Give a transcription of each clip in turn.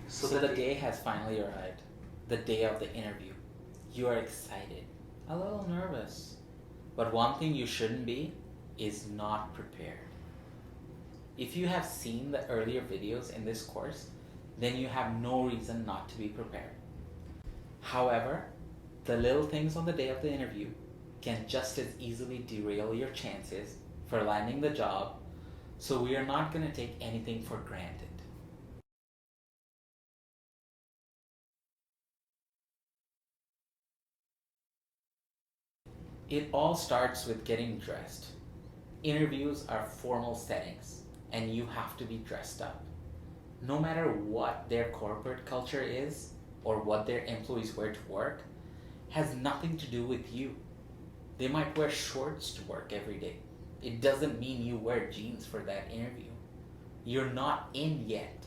So the day has finally arrived, the day of the interview. You are excited, a little nervous, but one thing you shouldn't be is not prepared. If you have seen the earlier videos in this course, then you have no reason not to be prepared. However, the little things on the day of the interview can just as easily derail your chances for landing the job, so we are not going to take anything for granted. It all starts with getting dressed. Interviews are formal settings, and you have to be dressed up. No matter what their corporate culture is or what their employees wear to work, has nothing to do with you. They might wear shorts to work every day. It doesn't mean you wear jeans for that interview. You're not in yet.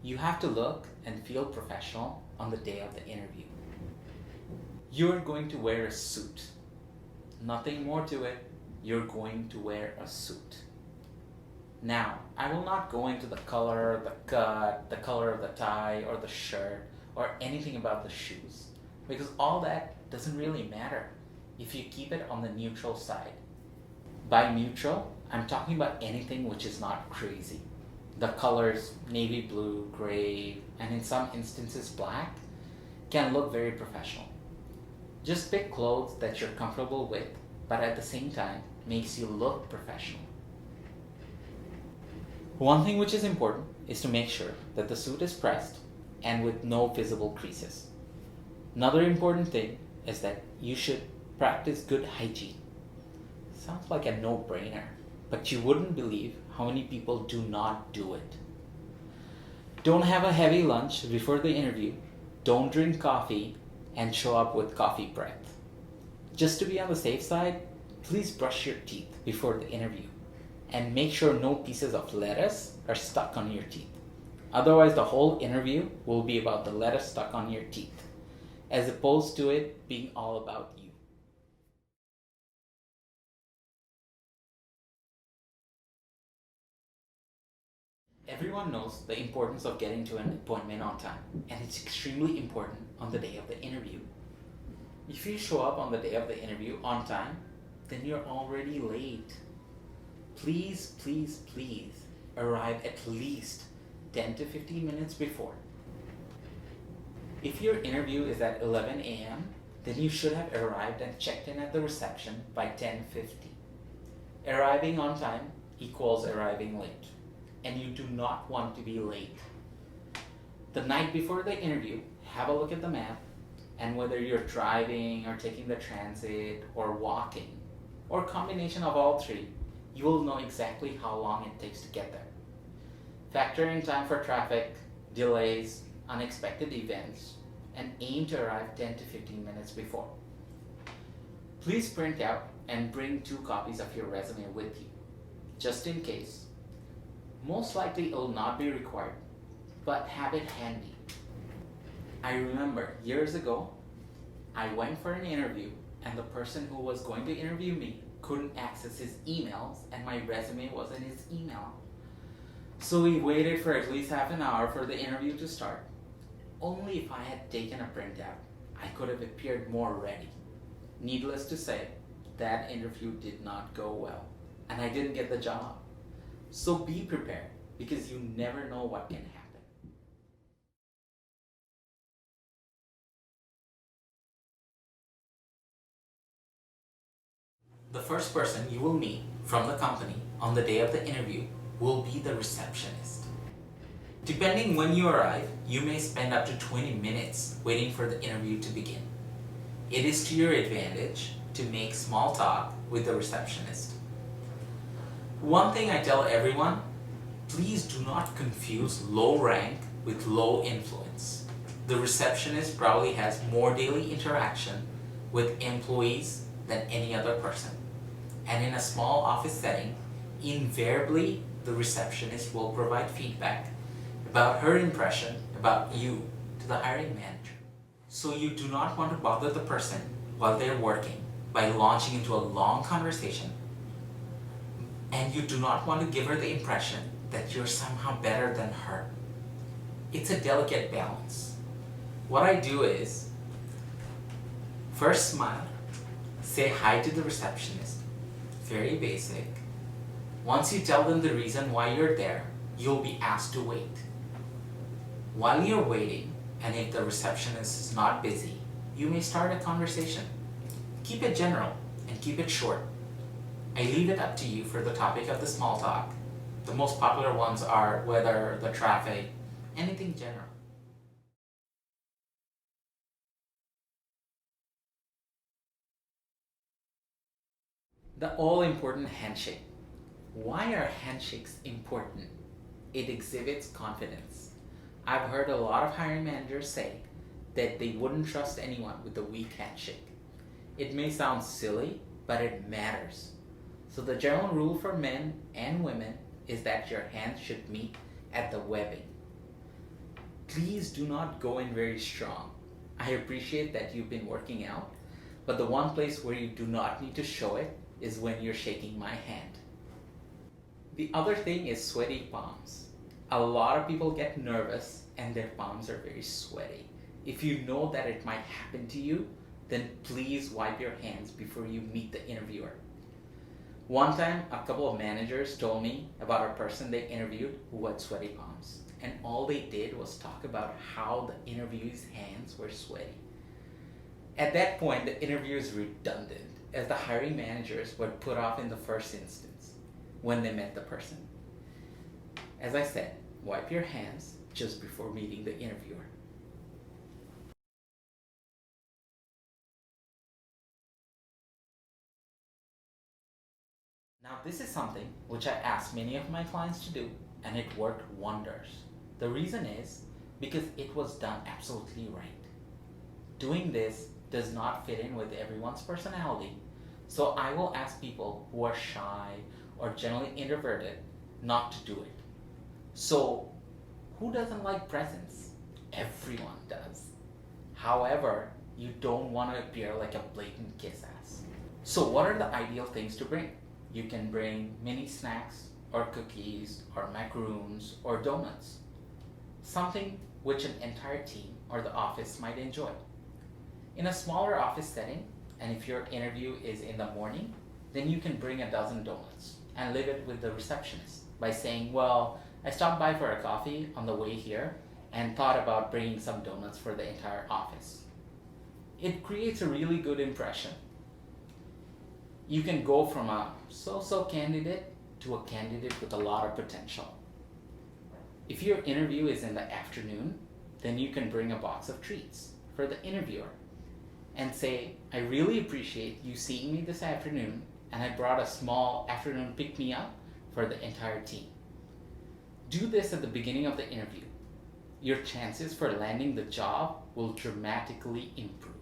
You have to look and feel professional on the day of the interview. You're going to wear a suit. Nothing more to it. You're going to wear a suit. Now, I will not go into the color, the cut, the color of the tie or the shirt or anything about the shoes, because all that doesn't really matter if you keep it on the neutral side. By neutral, I'm talking about anything which is not crazy. The colors navy blue, gray, and in some instances black can look very professional. Just pick clothes that you're comfortable with, but at the same time makes you look professional. One thing which is important is to make sure that the suit is pressed and with no visible creases. Another important thing is that you should practice good hygiene. Sounds like a no-brainer, but you wouldn't believe how many people do not do it. Don't have a heavy lunch before the interview, don't drink coffee, and show up with coffee breath. Just to be on the safe side, please brush your teeth before the interview and make sure no pieces of lettuce are stuck on your teeth. Otherwise, the whole interview will be about the lettuce stuck on your teeth, as opposed to it being all about you. Everyone knows the importance of getting to an appointment on time, and it's extremely important on the day of the interview. If you show up on the day of the interview on time, then you're already late. Please, please, please arrive at least 10 to 15 minutes before. If your interview is at 11 a.m., then you should have arrived and checked in at the reception by 10:50. Arriving on time equals arriving late, and you do not want to be late. The night before the interview, have a look at the map, and whether you're driving or taking the transit or walking, or combination of all three, you will know exactly how long it takes to get there. Factor in time for traffic, delays, unexpected events, and aim to arrive 10 to 15 minutes before. Please print out and bring 2 copies of your resume with you, just in case. Most likely it will not be required, but have it handy. I remember years ago, I went for an interview and the person who was going to interview me couldn't access his emails and my resume was in his email. So we waited for at least half an hour for the interview to start. Only if I had taken a printout, I could have appeared more ready. Needless to say, that interview did not go well, and I didn't get the job. So be prepared, because you never know what can happen. The first person you will meet from the company on the day of the interview will be the receptionist. Depending when you arrive, you may spend up to 20 minutes waiting for the interview to begin. It is to your advantage to make small talk with the receptionist. One thing I tell everyone, please do not confuse low rank with low influence. The receptionist probably has more daily interaction with employees than any other person. And in a small office setting, invariably the receptionist will provide feedback about her impression about you to the hiring manager. So you do not want to bother the person while they're working by launching into a long conversation. And you do not want to give her the impression that you're somehow better than her. It's a delicate balance. What I do is, first smile, say hi to the receptionist, very basic. Once you tell them the reason why you're there, you'll be asked to wait. While you're waiting, and if the receptionist is not busy, you may start a conversation. Keep it general and keep it short. I leave it up to you for the topic of the small talk. The most popular ones are weather, the traffic, anything general. The all-important handshake. Why are handshakes important? It exhibits confidence. I've heard a lot of hiring managers say that they wouldn't trust anyone with a weak handshake. It may sound silly, but it matters. So the general rule for men and women is that your hands should meet at the webbing. Please do not go in very strong. I appreciate that you've been working out, but the one place where you do not need to show it is when you're shaking my hand. The other thing is sweaty palms. A lot of people get nervous and their palms are very sweaty. If you know that it might happen to you, then please wipe your hands before you meet the interviewer. One time, a couple of managers told me about a person they interviewed who had sweaty palms, and all they did was talk about how the interviewee's hands were sweaty. At that point, the interview is redundant, as the hiring managers were put off in the first instance when they met the person. As I said, wipe your hands just before meeting the interviewer. Now this is something which I asked many of my clients to do, and it worked wonders. The reason is because it was done absolutely right. Doing this does not fit in with everyone's personality, so I will ask people who are shy or generally introverted not to do it. So who doesn't like presents? Everyone does. However, you don't want to appear like a blatant kiss ass. So what are the ideal things to bring? You can bring mini snacks or cookies or macaroons or donuts. Something which an entire team or the office might enjoy. In a smaller office setting, and if your interview is in the morning, then you can bring a dozen donuts and leave it with the receptionist by saying, well, I stopped by for a coffee on the way here and thought about bringing some donuts for the entire office. It creates a really good impression. You can go from a so-so candidate to a candidate with a lot of potential. If your interview is in the afternoon, then you can bring a box of treats for the interviewer and say, I really appreciate you seeing me this afternoon, and I brought a small afternoon pick-me-up for the entire team. Do this at the beginning of the interview. Your chances for landing the job will dramatically improve.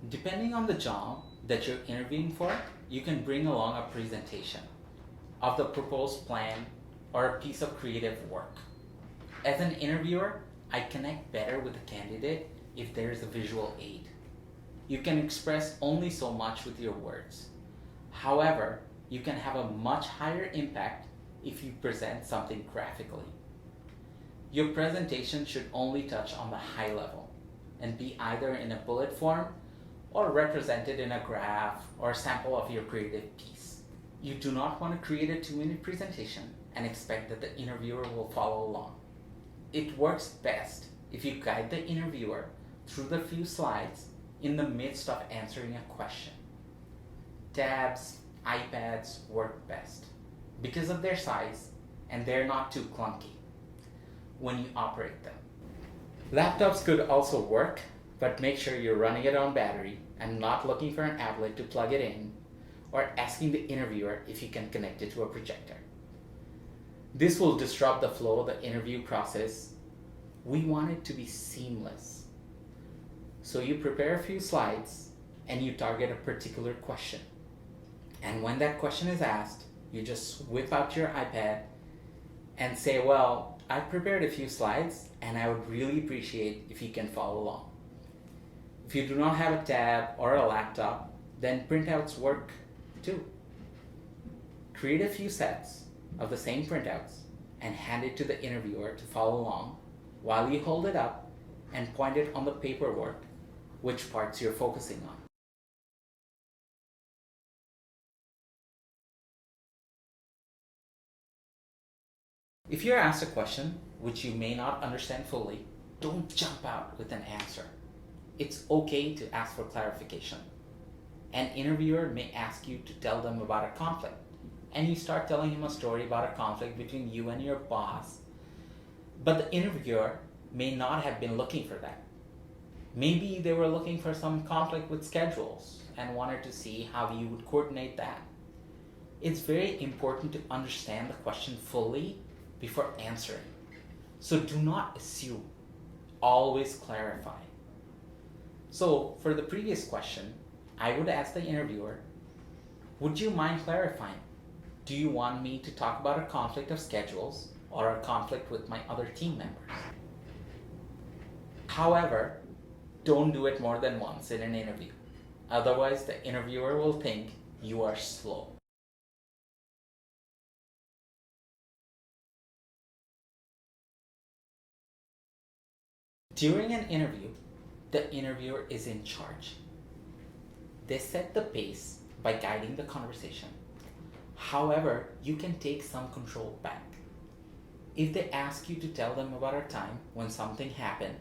Depending on the job that you're interviewing for, you can bring along a presentation of the proposed plan or a piece of creative work. As an interviewer, I connect better with the candidate if there is a visual aid. You can express only so much with your words. However, you can have a much higher impact if you present something graphically. Your presentation should only touch on the high level and be either in a bullet form or represented in a graph or sample of your creative piece. You do not want to create a 2-minute presentation and expect that the interviewer will follow along. It works best if you guide the interviewer through the few slides in the midst of answering a question. Tabs, iPads work best because of their size and they're not too clunky when you operate them. Laptops could also work, but make sure you're running it on battery and not looking for an outlet to plug it in or asking the interviewer if you can connect it to a projector. This will disrupt the flow of the interview process. We want it to be seamless. So you prepare a few slides and you target a particular question. And when that question is asked, you just whip out your iPad and say, well, I prepared a few slides and I would really appreciate if you can follow along. If you do not have a tab or a laptop, then printouts work too. Create a few sets of the same printouts and hand it to the interviewer to follow along while you hold it up and point it on the paperwork which parts you're focusing on. If you're asked a question which you may not understand fully, don't jump out with an answer. It's okay to ask for clarification. An interviewer may ask you to tell them about a conflict, and you start telling him a story about a conflict between you and your boss, but the interviewer may not have been looking for that. Maybe they were looking for some conflict with schedules and wanted to see how you would coordinate that. It's very important to understand the question fully before answering. So do not assume, always clarify. So for the previous question, I would ask the interviewer, would you mind clarifying? Do you want me to talk about a conflict of schedules or a conflict with my other team members? However, don't do it more than once in an interview. Otherwise, the interviewer will think you are slow. During an interview, the interviewer is in charge. They set the pace by guiding the conversation. However, you can take some control back. If they ask you to tell them about a time when something happened,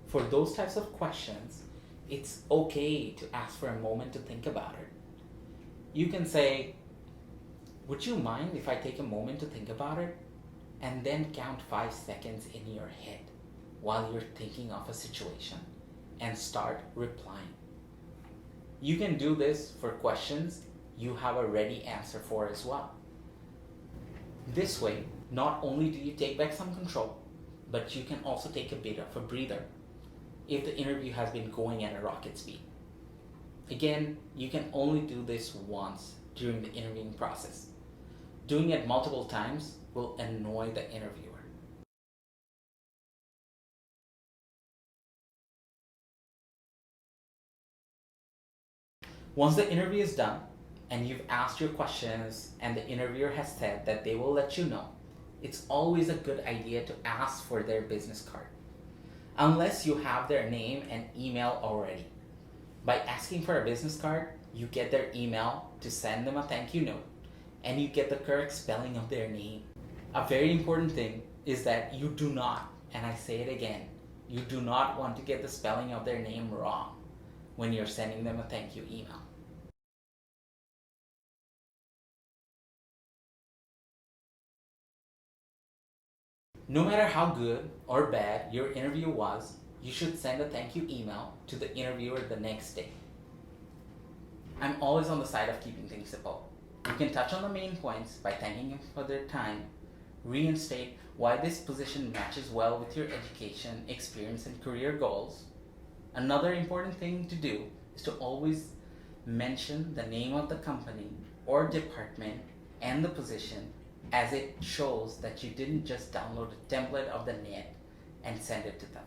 for those types of questions, it's okay to ask for a moment to think about it. You can say, would you mind if I take a moment to think about it? And then count 5 seconds in your head while you're thinking of a situation and start replying. You can do this for questions you have a ready answer for as well. This way, not only do you take back some control, but you can also take a bit of a breather if the interview has been going at a rocket speed. Again, you can only do this once during the interviewing process. Doing it multiple times will annoy the interviewer. Once the interview is done and you've asked your questions and the interviewer has said that they will let you know, it's always a good idea to ask for their business card, unless you have their name and email already. By asking for a business card, you get their email to send them a thank you note, and you get the correct spelling of their name. A very important thing is that you do not, and I say it again, you do not want to get the spelling of their name wrong when you're sending them a thank you email. No matter how good or bad your interview was, you should send a thank you email to the interviewer the next day. I'm always on the side of keeping things simple. You can touch on the main points by thanking them for their time, reinstate why this position matches well with your education, experience, and career goals. Another important thing to do is to always mention the name of the company or department and the position, as it shows that you didn't just download a template of the net and send it to them.